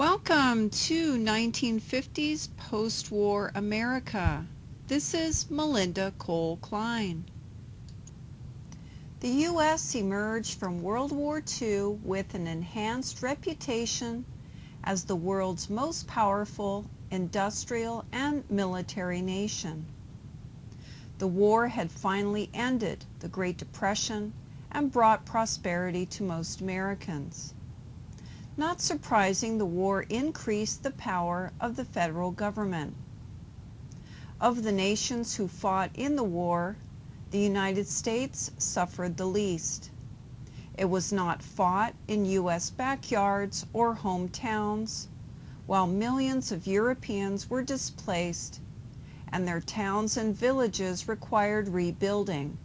Welcome to 1950s post-war America. This is Melinda Cole Klein. The U.S. emerged from World War II with an enhanced reputation as the world's most powerful industrial and military nation. The war had finally ended the Great Depression and brought prosperity to most Americans. Not surprising, the war increased the power of the federal government. Of the nations who fought in the war, the United States suffered the least. It was not fought in U.S. backyards or hometowns, while millions of Europeans were displaced and their towns and villages required rebuilding.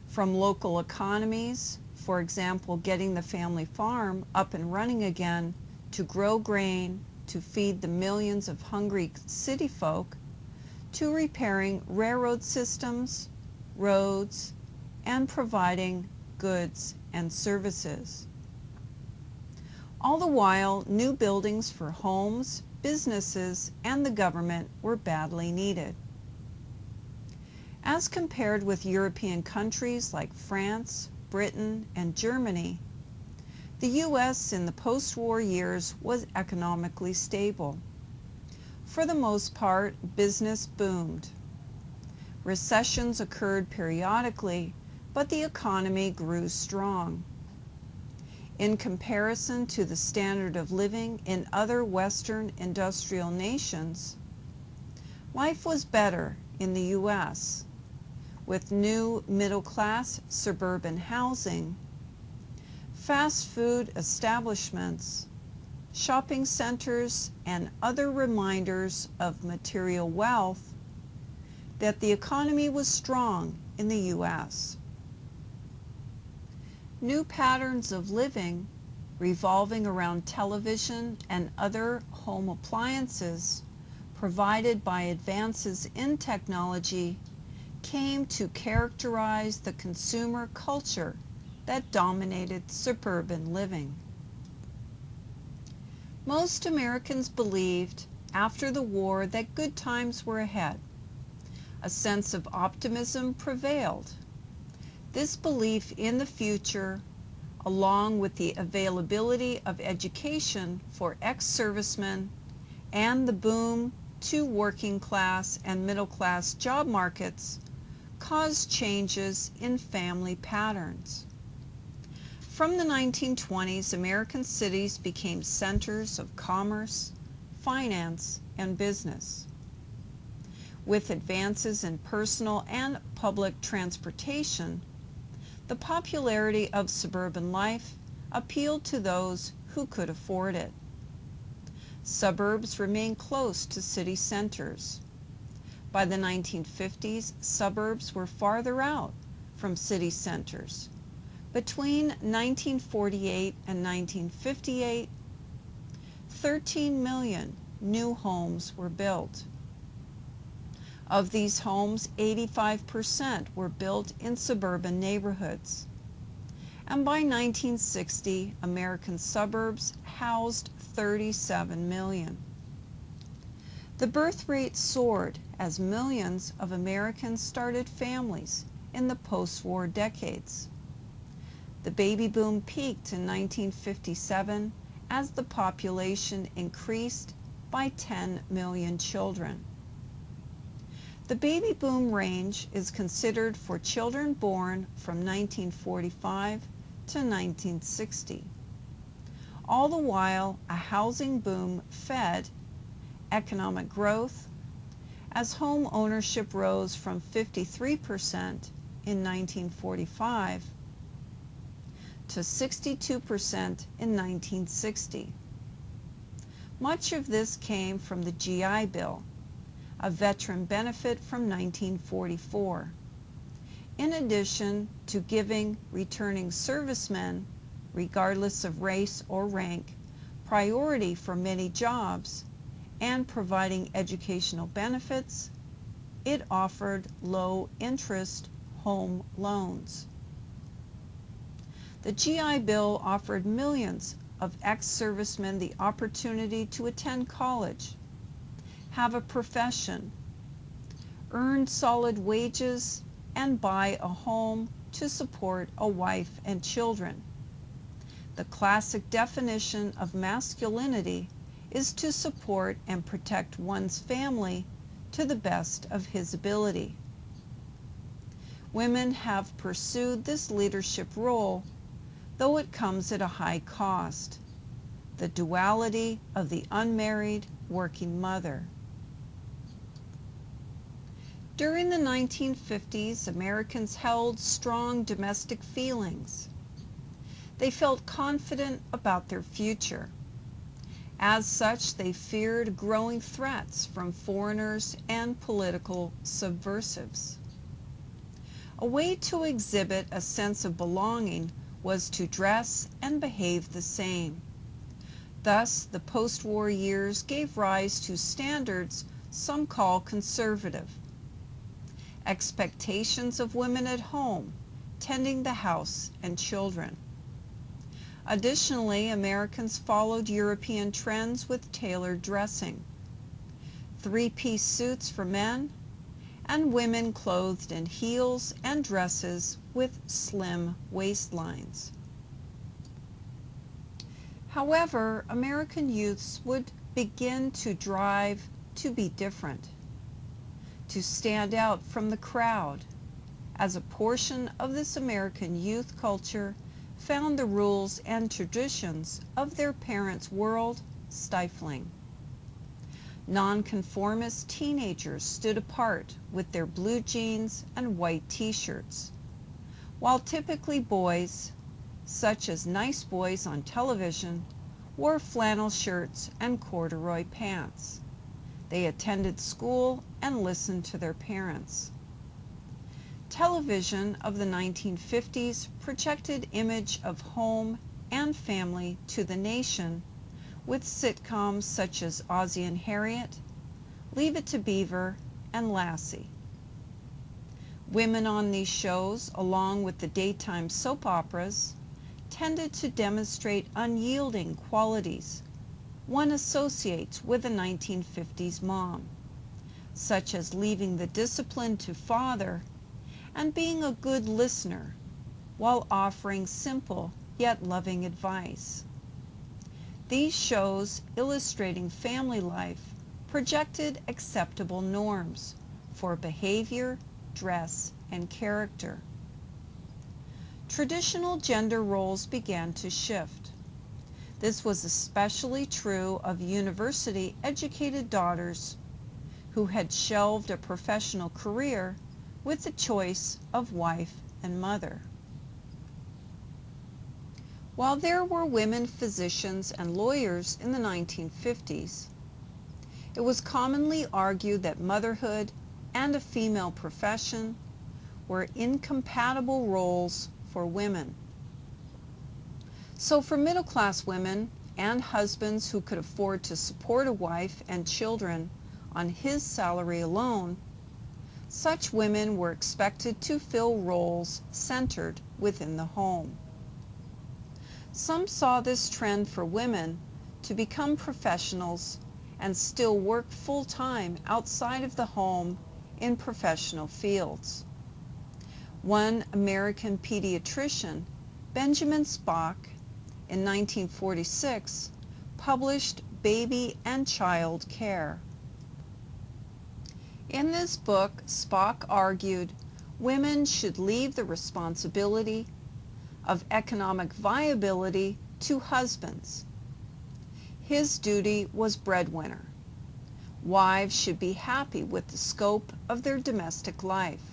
From local economies, for example, getting the family farm up and running again to grow grain to feed the millions of hungry city folk, to repairing railroad systems, roads, and providing goods and services. All the while, new buildings for homes, businesses, and the government were badly needed. As compared with European countries like France, Britain, and Germany, the U.S. in the post-war years was economically stable. For the most part, business boomed. Recessions occurred periodically, but the economy grew strong. In comparison to the standard of living in other Western industrial nations, life was better in the U.S., with new middle-class suburban housing, fast food establishments, shopping centers, and other reminders of material wealth that the economy was strong in the U.S. New patterns of living revolving around television and other home appliances provided by advances in technology came to characterize the consumer culture that dominated suburban living. Most Americans believed after the war that good times were ahead. A sense of optimism prevailed. This belief in the future, along with the availability of education for ex-servicemen and the boom to working class and middle class job markets, caused changes in family patterns. From the 1920s, American cities became centers of commerce, finance, and business. With advances in personal and public transportation, the popularity of suburban life appealed to those who could afford it. Suburbs remained close to city centers. By the 1950s, suburbs were farther out from city centers. Between 1948 and 1958, 13 million new homes were built. Of these homes, 85% were built in suburban neighborhoods. And by 1960, American suburbs housed 37 million. The birth rate soared as millions of Americans started families in the post-war decades. The baby boom peaked in 1957 as the population increased by 10 million children. The baby boom range is considered for children born from 1945 to 1960. All the while, a housing boom fed economic growth as home ownership rose from 53% in 1945 to 62% in 1960. Much of this came from the GI Bill, a veteran benefit from 1944. In addition to giving returning servicemen, regardless of race or rank, priority for many jobs, and providing educational benefits, it offered low-interest home loans. The GI Bill offered millions of ex-servicemen the opportunity to attend college, have a profession, earn solid wages, and buy a home to support a wife and children. The classic definition of masculinity is to support and protect one's family to the best of his ability. Women have pursued this leadership role, though it comes at a high cost: the duality of the unmarried working mother. During the 1950s, Americans held strong domestic feelings. They felt confident about their future. As such, they feared growing threats from foreigners and political subversives. A way to exhibit a sense of belonging was to dress and behave the same. Thus, the post-war years gave rise to standards some call conservative. Expectations of women at home, tending the house and children. Additionally, Americans followed European trends with tailored dressing. Three-piece suits for men, and women clothed in heels and dresses with slim waistlines. However, American youths would begin to drive to be different, to stand out from the crowd, as a portion of this American youth culture found the rules and traditions of their parents' world stifling. Nonconformist teenagers stood apart with their blue jeans and white t-shirts, while typically boys, such as nice boys on television, wore flannel shirts and corduroy pants. They attended school and listened to their parents. Television of the 1950s projected image of home and family to the nation with sitcoms such as Ozzie and Harriet, Leave It to Beaver, and Lassie. Women on these shows, along with the daytime soap operas, tended to demonstrate unyielding qualities one associates with a 1950s mom, such as leaving the discipline to father and being a good listener while offering simple yet loving advice. These shows, illustrating family life, projected acceptable norms for behavior, dress, and character. Traditional gender roles began to shift. This was especially true of university-educated daughters who had shelved a professional career with the choice of wife and mother. While there were women physicians and lawyers in the 1950s, it was commonly argued that motherhood and a female profession were incompatible roles for women. So for middle-class women and husbands who could afford to support a wife and children on his salary alone, such women were expected to fill roles centered within the home. Some saw this trend for women to become professionals and still work full-time outside of the home in professional fields. One American pediatrician, Benjamin Spock, in 1946, published Baby and Child Care. In this book, Spock argued women should leave the responsibility of economic viability to husbands. His duty was breadwinner. Wives should be happy with the scope of their domestic life.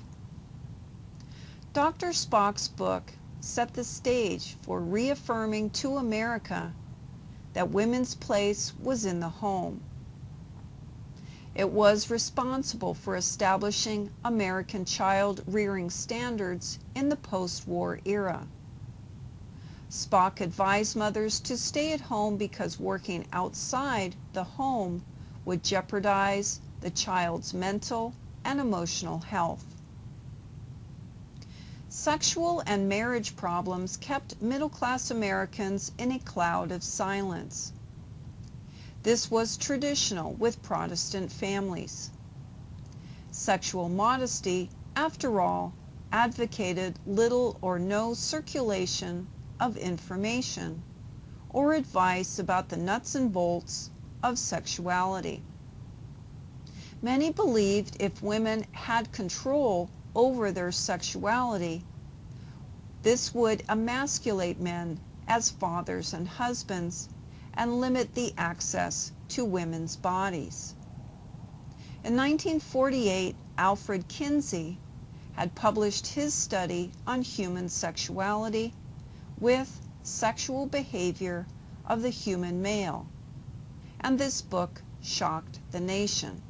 Dr. Spock's book set the stage for reaffirming to America that women's place was in the home. It was responsible for establishing American child-rearing standards in the post-war era. Spock advised mothers to stay at home because working outside the home would jeopardize the child's mental and emotional health. Sexual and marriage problems kept middle-class Americans in a cloud of silence. This was traditional with Protestant families. Sexual modesty, after all, advocated little or no circulation of information or advice about the nuts and bolts of sexuality. Many believed if women had control over their sexuality, this would emasculate men as fathers and husbands and limit the access to women's bodies. In 1948, Alfred Kinsey had published his study on human sexuality with Sexual Behavior of the Human Male, and this book shocked the nation.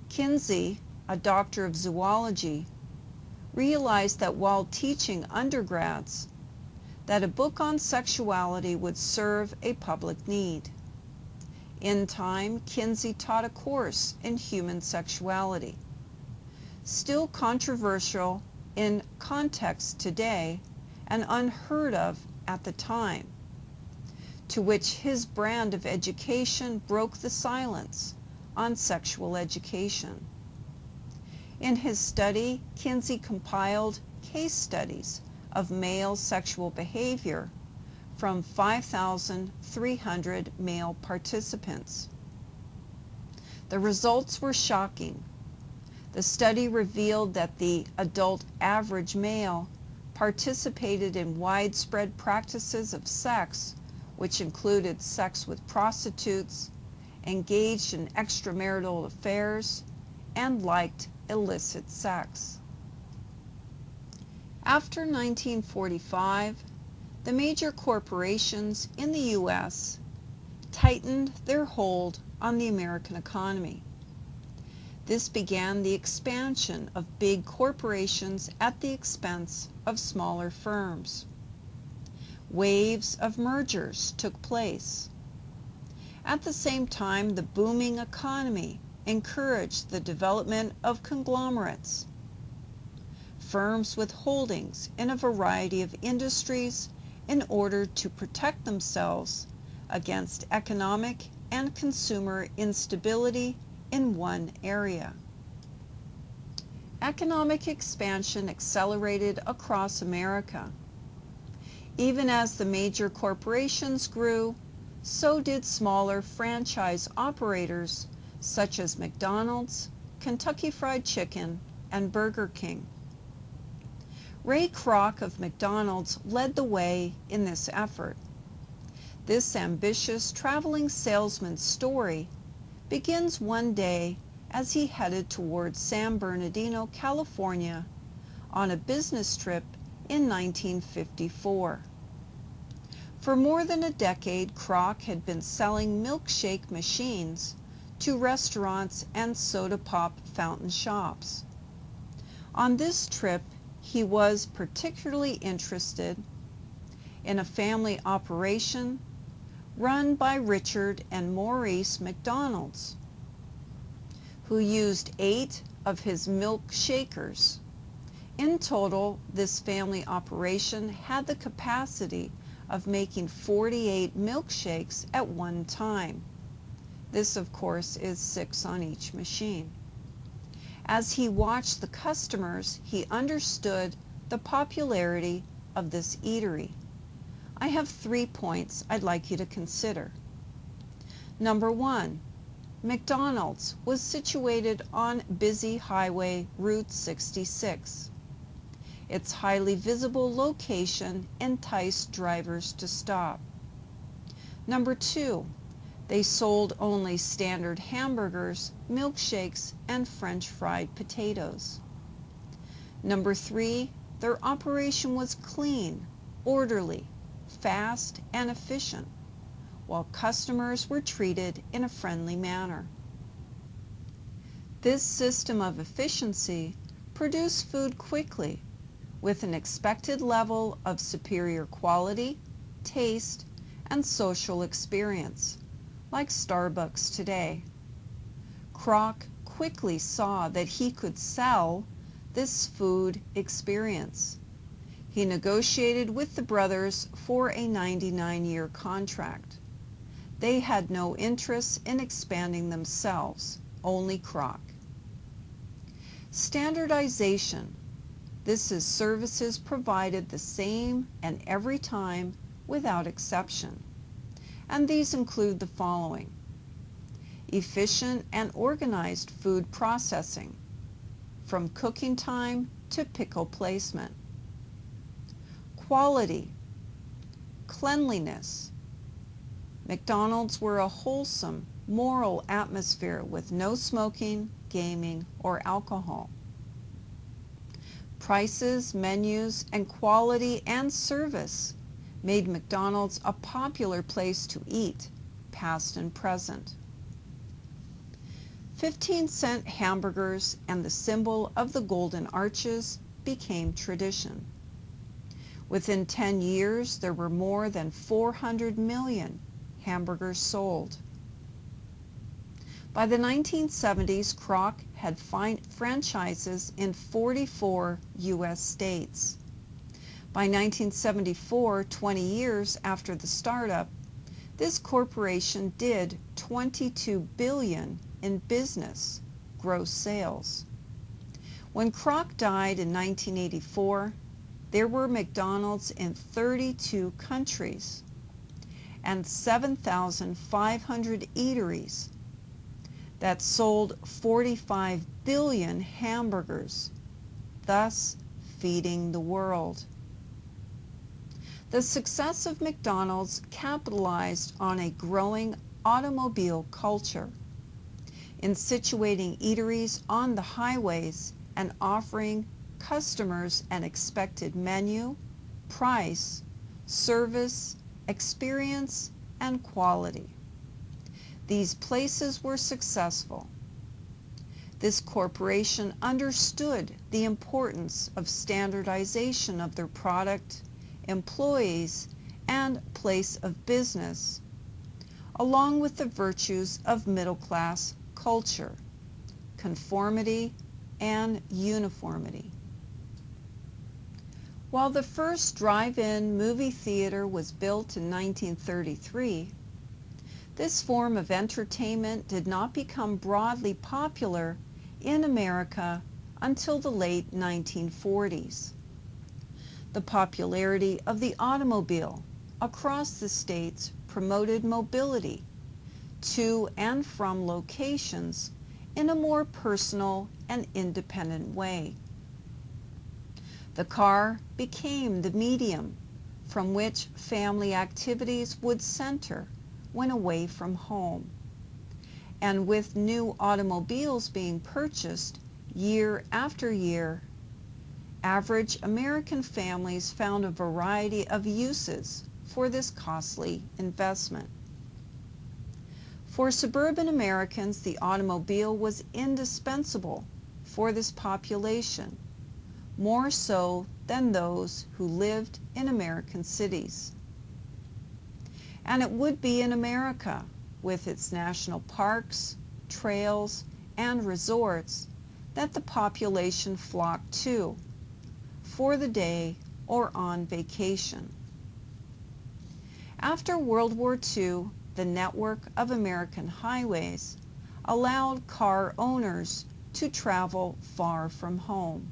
Kinsey, a doctor of zoology, realized that while teaching undergrads, that a book on sexuality would serve a public need. In time, Kinsey taught a course in human sexuality, still controversial in context today and unheard of at the time, to which his brand of education broke the silence on sexual education. In his study, Kinsey compiled case studies of male sexual behavior from 5,300 male participants. The results were shocking. The study revealed that the adult average male participated in widespread practices of sex, which included sex with prostitutes, engaged in extramarital affairs, and liked illicit sex. After 1945, the major corporations in the U.S. tightened their hold on the American economy. This began the expansion of big corporations at the expense of smaller firms. Waves of mergers took place. At the same time, the booming economy encouraged the development of conglomerates, firms with holdings in a variety of industries in order to protect themselves against economic and consumer instability in one area. Economic expansion accelerated across America. Even as the major corporations grew, so did smaller franchise operators such as McDonald's, Kentucky Fried Chicken, and Burger King. Ray Kroc of McDonald's led the way in this effort. This ambitious traveling salesman's story begins one day as he headed towards San Bernardino, California, on a business trip in 1954. For more than a decade, Kroc had been selling milkshake machines to restaurants and soda pop fountain shops. On this trip, he was particularly interested in a family operation run by Richard and Maurice McDonald's, who used 8 of his milkshakers. In total, this family operation had the capacity of making 48 milkshakes at one time. This, of course, is 6 on each machine. As he watched the customers, he understood the popularity of this eatery. I have 3 points I'd like you to consider. Number 1, McDonald's was situated on busy highway Route 66. Its highly visible location enticed drivers to stop. Number 2, they sold only standard hamburgers, milkshakes, and French fried potatoes. Number 3, their operation was clean, orderly, fast, and efficient, while customers were treated in a friendly manner. This system of efficiency produced food quickly, with an expected level of superior quality, taste, and social experience, like Starbucks today. Kroc quickly saw that he could sell this food experience He negotiated with the brothers for a 99-year contract. They had no interest in expanding themselves, only Kroc. Standardization. This is services provided the same and every time without exception. And these include the following: efficient and organized food processing, from cooking time to pickle placement. Quality, cleanliness. McDonald's were a wholesome, moral atmosphere with no smoking, gaming, or alcohol. Prices, menus, and quality and service made McDonald's a popular place to eat, past and present. 15-cent hamburgers and the symbol of the Golden Arches became tradition. Within 10 years, there were more than 400 million hamburgers sold. By the 1970s, Kroc had franchises in 44 U.S. states. By 1974, 20 years after the startup, this corporation did $22 billion in business, gross sales. When Kroc died in 1984, there were McDonald's in 32 countries and 7,500 eateries that sold 45 billion hamburgers, thus feeding the world. The success of McDonald's capitalized on a growing automobile culture, in situating eateries on the highways and offering customers an expected menu, price, service, experience, and quality. These places were successful. This corporation understood the importance of standardization of their product, employees, and place of business, along with the virtues of middle-class culture, conformity, and uniformity. While the first drive-in movie theater was built in 1933, this form of entertainment did not become broadly popular in America until the late 1940s. The popularity of the automobile across the states promoted mobility to and from locations in a more personal and independent way. The car became the medium from which family activities would center when away from home. And with new automobiles being purchased year after year, average American families found a variety of uses for this costly investment. For suburban Americans, the automobile was indispensable for this population, more so than those who lived in American cities. And it would be in America, with its national parks, trails, and resorts, that the population flocked to for the day or on vacation. After World War II, the network of American highways allowed car owners to travel far from home.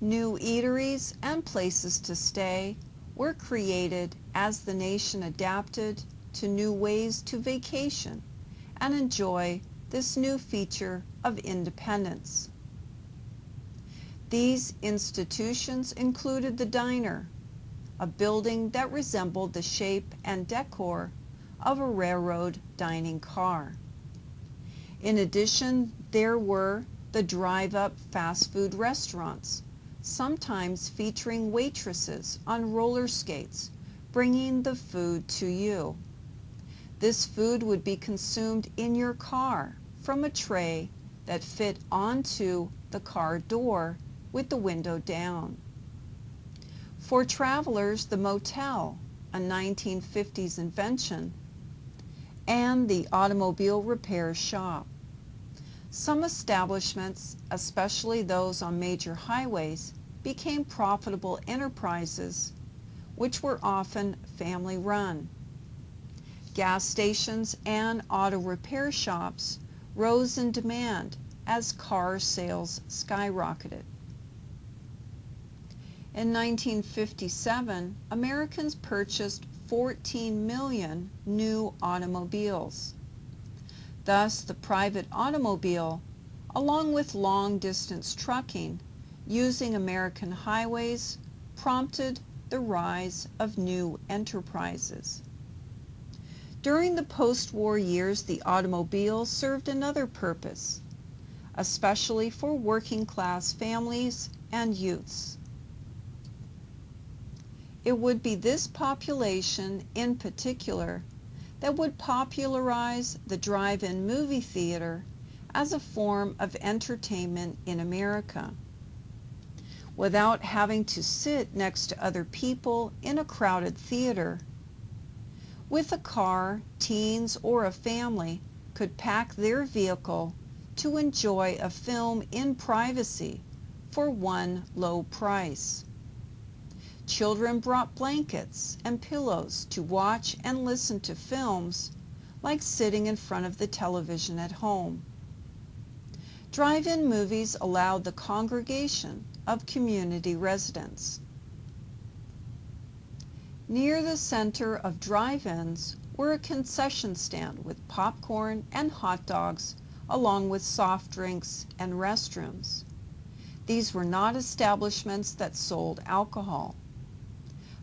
New eateries and places to stay were created as the nation adapted to new ways to vacation and enjoy this new feature of independence. These institutions included the diner, a building that resembled the shape and decor of a railroad dining car. In addition, there were the drive-up fast food restaurants, sometimes featuring waitresses on roller skates, bringing the food to you. This food would be consumed in your car from a tray that fit onto the car door with the window down. For travelers, the motel, a 1950s invention, and the automobile repair shop. Some establishments, especially those on major highways, became profitable enterprises, which were often family-run. Gas stations and auto repair shops rose in demand as car sales skyrocketed. In 1957, Americans purchased 14 million new automobiles. Thus, the private automobile, along with long-distance trucking using American highways, prompted the rise of new enterprises. During the post-war years, the automobile served another purpose, especially for working-class families and youths. It would be this population in particular that would popularize the drive-in movie theater as a form of entertainment in America. Without having to sit next to other people in a crowded theater, with a car, teens or a family could pack their vehicle to enjoy a film in privacy for one low price. Children brought blankets and pillows to watch and listen to films like sitting in front of the television at home. Drive-in movies allowed the congregation of community residents. Near the center of drive-ins were a concession stand with popcorn and hot dogs along with soft drinks and restrooms. These were not establishments that sold alcohol.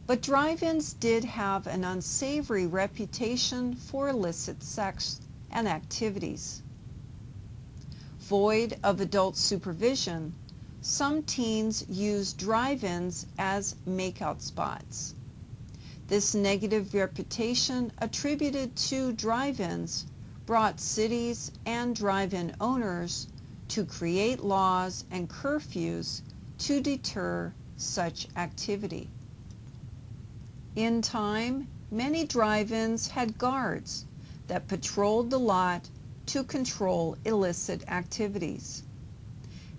But drive-ins did have an unsavory reputation for illicit sex and activities. Void of adult supervision, some teens used drive-ins as makeout spots. This negative reputation attributed to drive-ins brought cities and drive-in owners to create laws and curfews to deter such activity. In time, many drive-ins had guards that patrolled the lot to control illicit activities.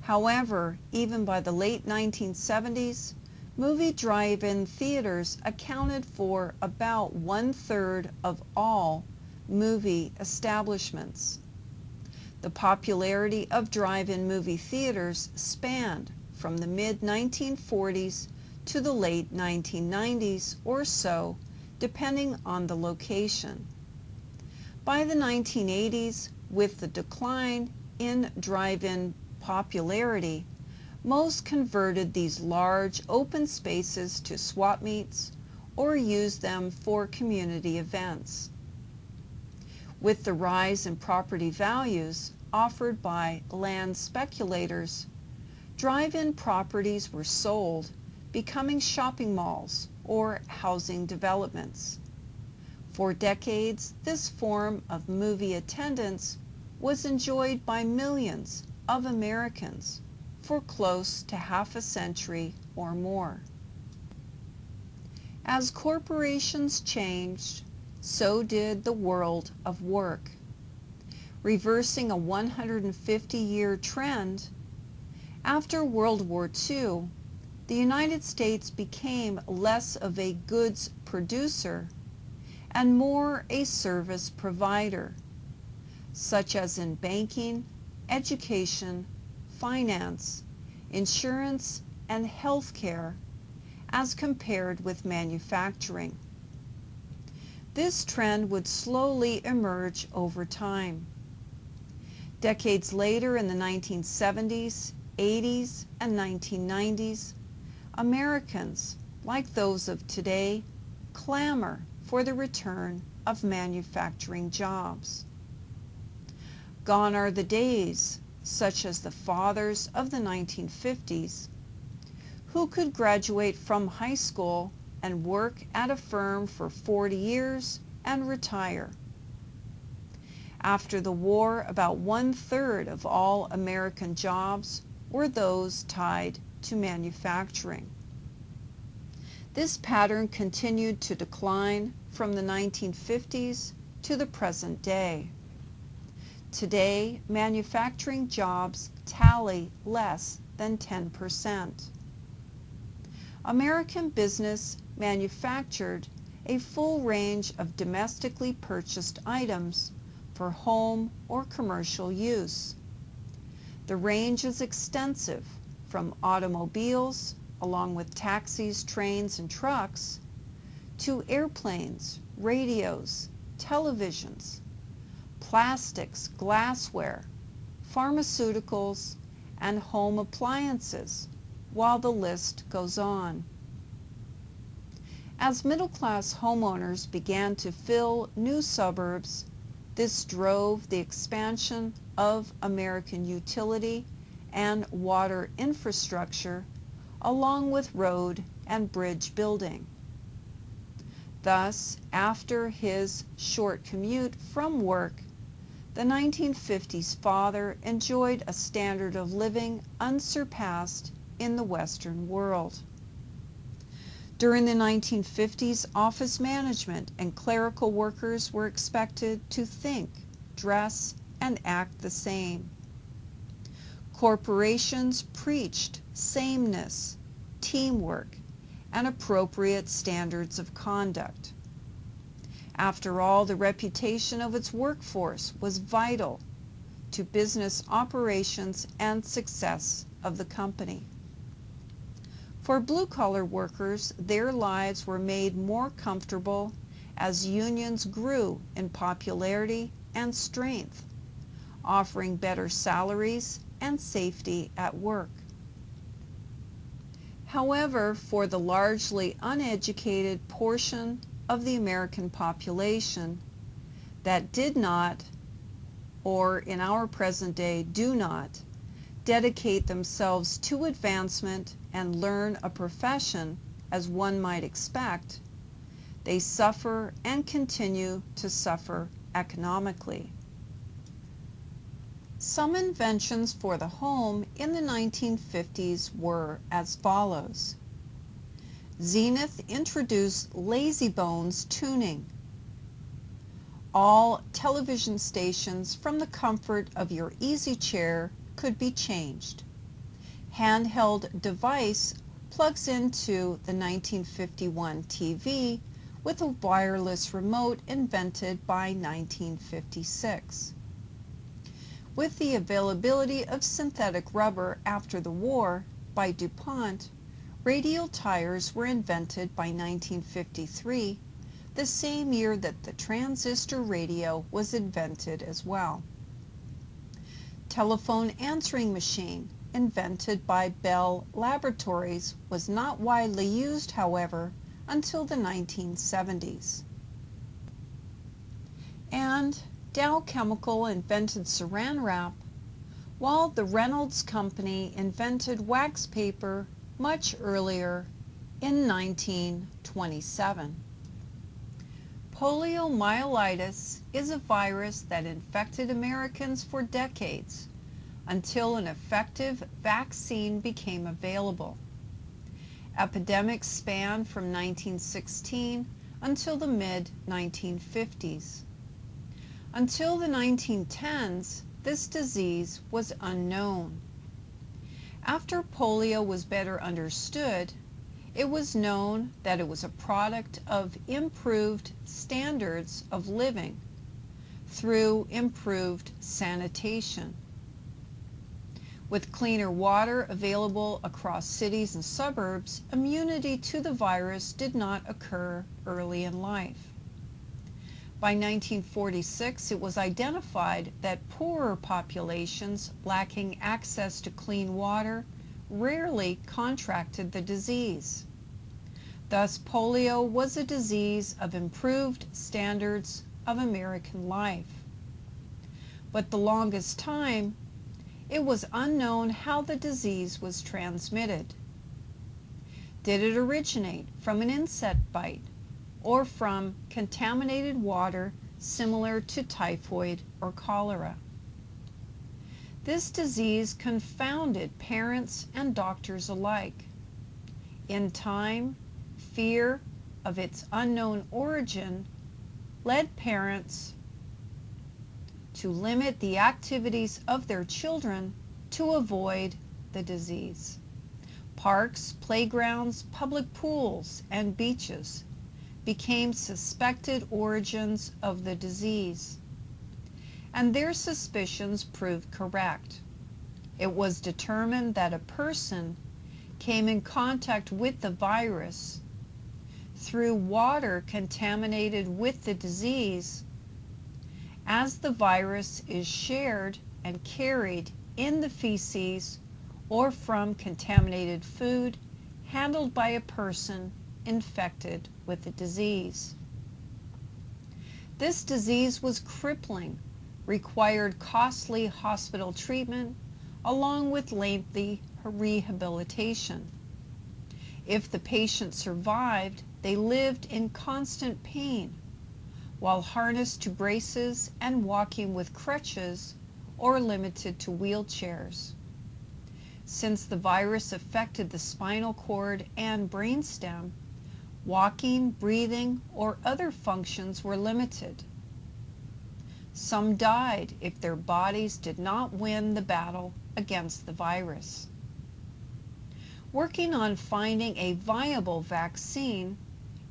However, even by the late 1970s, movie drive-in theaters accounted for about 1/3 of all movie establishments. The popularity of drive-in movie theaters spanned from the mid-1940s to the late 1990s or so, depending on the location. By the 1980s, with the decline in drive-in popularity, most converted these large open spaces to swap meets or used them for community events. With the rise in property values offered by land speculators, drive-in properties were sold, becoming shopping malls or housing developments. For decades, this form of movie attendance was enjoyed by millions of Americans for close to half a century or more. As corporations changed, so did the world of work. Reversing a 150-year trend, after World War II, the United States became less of a goods producer and more a service provider, such as in banking, education, finance, insurance, and healthcare, as compared with manufacturing. This trend would slowly emerge over time. Decades later, in the 1970s, 80s, and 1990s, Americans, like those of today, clamor for the return of manufacturing jobs. Gone are the days, such as the fathers of the 1950s, who could graduate from high school and work at a firm for 40 years and retire. After the war, about 1/3 of all American jobs were those tied to manufacturing. This pattern continued to decline from the 1950s to the present day. Today, manufacturing jobs tally less than 10%. American business manufactured a full range of domestically purchased items for home or commercial use. The range is extensive, from automobiles, along with taxis, trains, and trucks, to airplanes, radios, televisions, plastics, glassware, pharmaceuticals, and home appliances, while the list goes on. As middle-class homeowners began to fill new suburbs, this drove the expansion of American utility and water infrastructure, along with road and bridge building. Thus, after his short commute from work, the 1950s father enjoyed a standard of living unsurpassed in the Western world. During the 1950s, office management and clerical workers were expected to think, dress, and act the same. Corporations preached sameness, teamwork, and appropriate standards of conduct. After all, the reputation of its workforce was vital to business operations and success of the company. For blue-collar workers, their lives were made more comfortable as unions grew in popularity and strength, offering better salaries and safety at work. However, for the largely uneducated portion of the American population that did not, or in our present day do not, dedicate themselves to advancement and learn a profession as one might expect, they suffer and continue to suffer economically. Some inventions for the home in the 1950s were as follows. Zenith introduced lazybones tuning. All television stations from the comfort of your easy chair could be changed. Handheld device plugs into the 1951 TV with a wireless remote invented by 1956. With the availability of synthetic rubber after the war by DuPont, radial tires were invented by 1953, the same year that the transistor radio was invented as well. Telephone answering machine, invented by Bell Laboratories, was not widely used, however, until the 1970s. And Dow Chemical invented Saran Wrap, while the Reynolds Company invented wax paper much earlier in 1927. Poliomyelitis is a virus that infected Americans for decades until an effective vaccine became available. Epidemics spanned from 1916 until the mid-1950s. Until the 1910s, this disease was unknown. After polio was better understood, it was known that it was a product of improved standards of living through improved sanitation. With cleaner water available across cities and suburbs, immunity to the virus did not occur early in life. By 1946, it was identified that poorer populations lacking access to clean water rarely contracted the disease. Thus, polio was a disease of improved standards of American life. But the longest time, it was unknown how the disease was transmitted. Did it originate from an insect bite or from contaminated water similar to typhoid or cholera? This disease confounded parents and doctors alike. In time, fear of its unknown origin led parents to limit the activities of their children to avoid the disease. Parks, playgrounds, public pools, and beaches became suspected origins of the disease, and their suspicions proved correct. It was determined that a person came in contact with the virus through water contaminated with the disease, as the virus is shared and carried in the feces or from contaminated food handled by a person infected with the disease. This disease was crippling, required costly hospital treatment along with lengthy rehabilitation. If the patient survived, they lived in constant pain while harnessed to braces and walking with crutches or limited to wheelchairs. Since the virus affected the spinal cord and brainstem, walking, breathing, or other functions were limited. Some died if their bodies did not win the battle against the virus. Working on finding a viable vaccine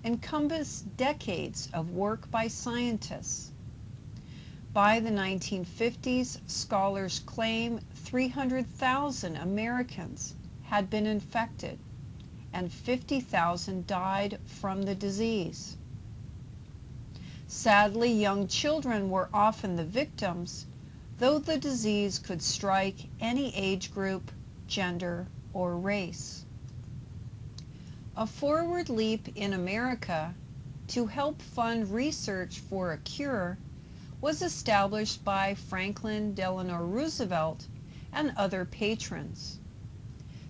encompassed decades of work by scientists. By the 1950s, scholars claim 300,000 Americans had been infected and 50,000 died from the disease. Sadly, young children were often the victims, though the disease could strike any age group, gender, or race. A forward leap in America to help fund research for a cure was established by Franklin Delano Roosevelt and other patrons.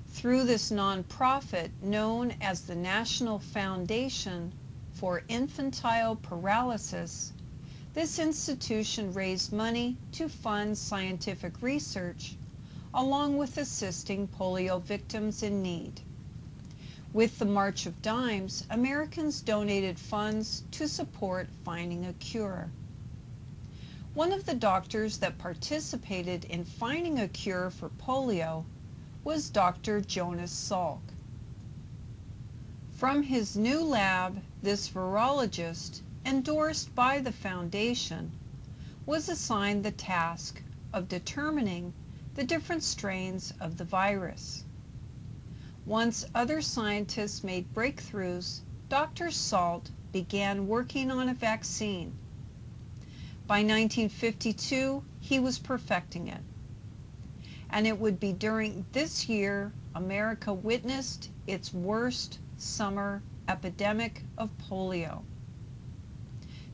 Through this nonprofit known as the National Foundation for Infantile Paralysis, this institution raised money to fund scientific research along with assisting polio victims in need. With the March of Dimes, Americans donated funds to support finding a cure. One of the doctors that participated in finding a cure for polio was Dr. Jonas Salk. From his new lab, this virologist, endorsed by the foundation, was assigned the task of determining the different strains of the virus. Once other scientists made breakthroughs, Dr. Salk began working on a vaccine. By 1952, he was perfecting it. And it would be during this year America witnessed its worst summer epidemic of polio.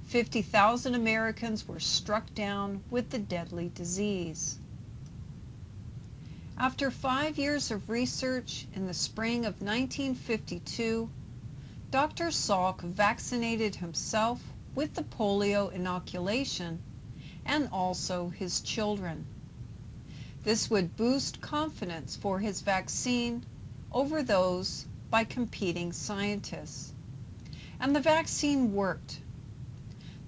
50,000 Americans were struck down with the deadly disease. After 5 years of research, in the spring of 1952, Dr. Salk vaccinated himself with the polio inoculation and also his children. This would boost confidence for his vaccine over those by competing scientists. And the vaccine worked.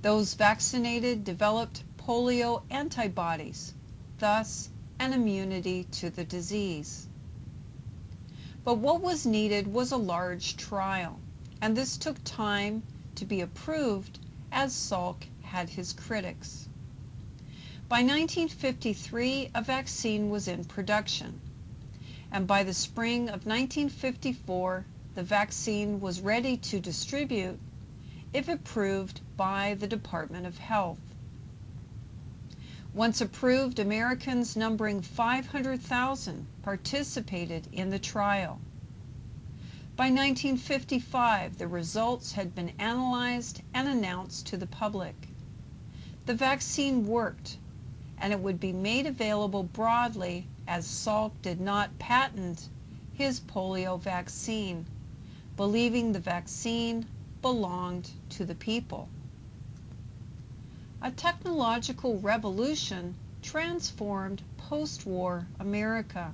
Those vaccinated developed polio antibodies, thus an immunity to the disease. But what was needed was a large trial, and this took time to be approved as Salk had his critics. By 1953, a vaccine was in production, and by the spring of 1954, the vaccine was ready to distribute if approved by the Department of Health. Once approved, Americans numbering 500,000 participated in the trial. By 1955, the results had been analyzed and announced to the public. The vaccine worked, and it would be made available broadly as Salk did not patent his polio vaccine, believing the vaccine belonged to the people. A technological revolution transformed post-war America.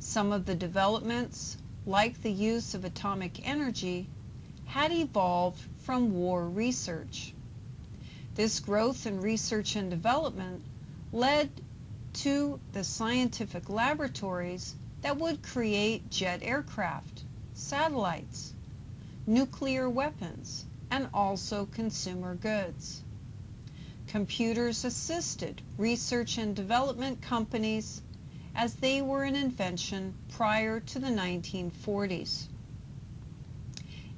Some of the developments, like the use of atomic energy, had evolved from war research. This growth in research and development led to the scientific laboratories that would create jet aircraft, satellites, nuclear weapons, and also consumer goods. Computers assisted research and development companies as they were an invention prior to the 1940s.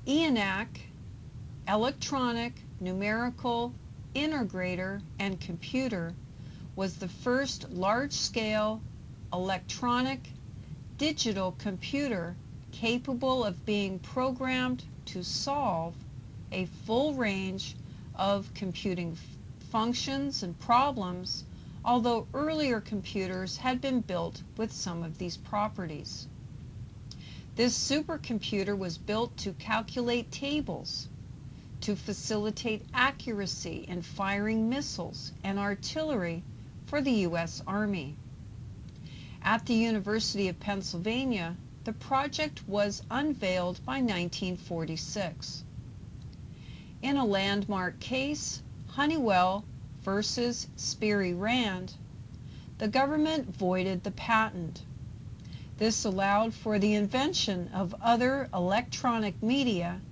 ENIAC, electronic, numerical, integrator, and computer, was the first large-scale electronic digital computer capable of being programmed to solve a full range of computing functions and problems, although earlier computers had been built with some of these properties. This supercomputer was built to calculate tables, to facilitate accuracy in firing missiles and artillery for the U.S. Army. At the University of Pennsylvania, the project was unveiled by 1946. In a landmark case, Honeywell versus Sperry Rand, the government voided the patent. This allowed for the invention of other electronic media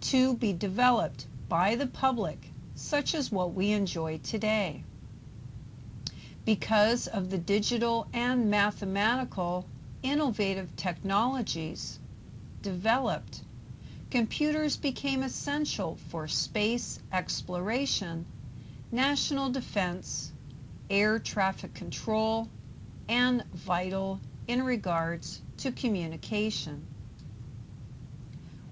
to be developed by the public, such as what we enjoy today. Because of the digital and mathematical innovative technologies developed, computers became essential for space exploration, national defense, air traffic control, and vital in regards to communication.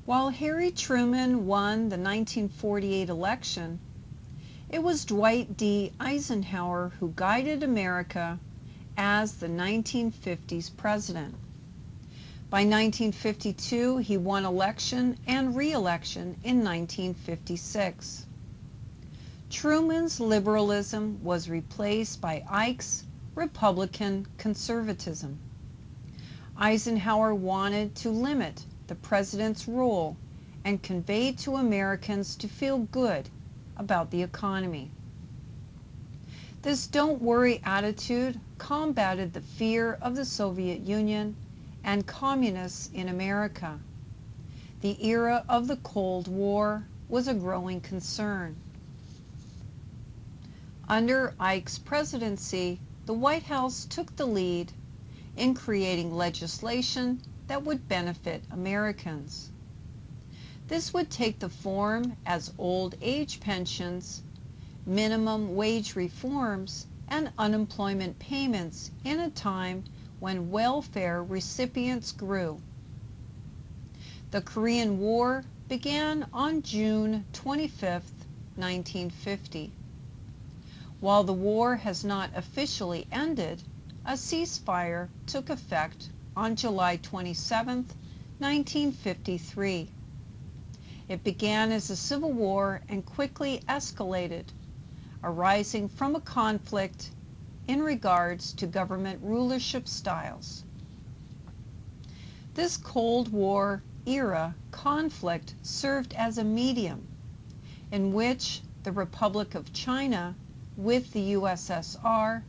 While Harry Truman won the 1948 election, it was Dwight D. Eisenhower who guided America as the 1950s president. By 1952, he won election and re-election in 1956. Truman's liberalism was replaced by Ike's Republican conservatism. Eisenhower wanted to limit the president's role and convey to Americans to feel good about the economy. This don't worry attitude combated the fear of the Soviet Union and communists in America. The era of the Cold War was a growing concern. Under Ike's presidency, the White House took the lead in creating legislation that would benefit Americans. This would take the form as old age pensions, minimum wage reforms, and unemployment payments in a time when welfare recipients grew. The Korean War began on June 25, 1950. While the war has not officially ended, a ceasefire took effect on July 27, 1953. It began as a civil war and quickly escalated, arising from a conflict in regards to government rulership styles. This Cold War era conflict served as a medium in which the Republic of China with the USSR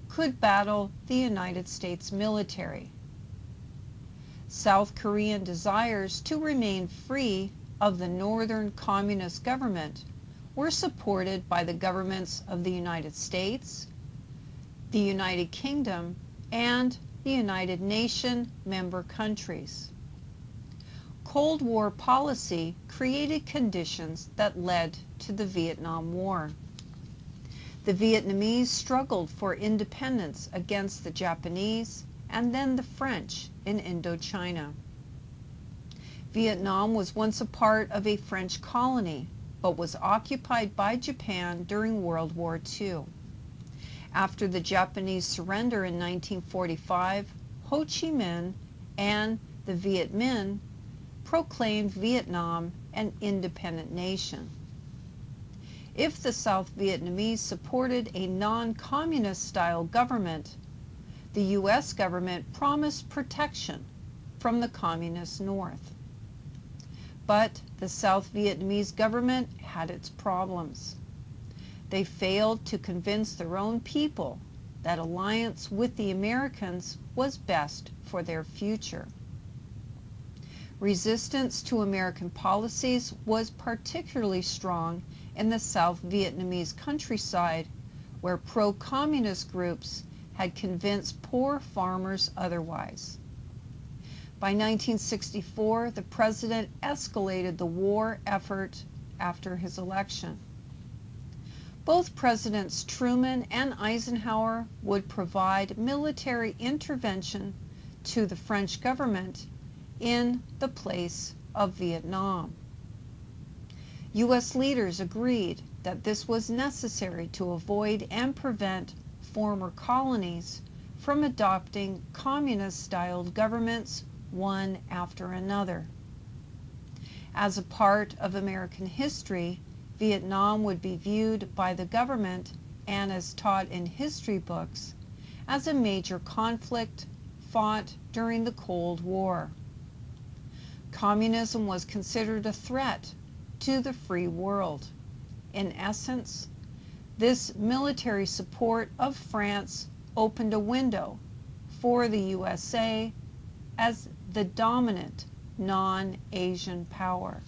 could battle the United States military. South Korean desires to remain free of the Northern Communist government were supported by the governments of the United States, the United Kingdom, and the United Nations member countries. Cold War policy created conditions that led to the Vietnam War. The Vietnamese struggled for independence against the Japanese and then the French in Indochina. Vietnam was once a part of a French colony, but was occupied by Japan during World War II. After the Japanese surrender in 1945, Ho Chi Minh and the Viet Minh proclaimed Vietnam an independent nation. If the South Vietnamese supported a non-communist style government, the U.S. government promised protection from the communist North. But the South Vietnamese government had its problems. They failed to convince their own people that alliance with the Americans was best for their future. Resistance to American policies was particularly strong in the South Vietnamese countryside, where pro-communist groups had convinced poor farmers otherwise. By 1964, the president escalated the war effort after his election. Both Presidents Truman and Eisenhower would provide military intervention to the French government in the place of Vietnam. U.S. leaders agreed that this was necessary to avoid and prevent former colonies from adopting communist-styled governments one after another. As a part of American history, Vietnam would be viewed by the government, and as taught in history books, as a major conflict fought during the Cold War. Communism was considered a threat to the free world. In essence, this military support of France opened a window for the USA as the dominant non-Asian power.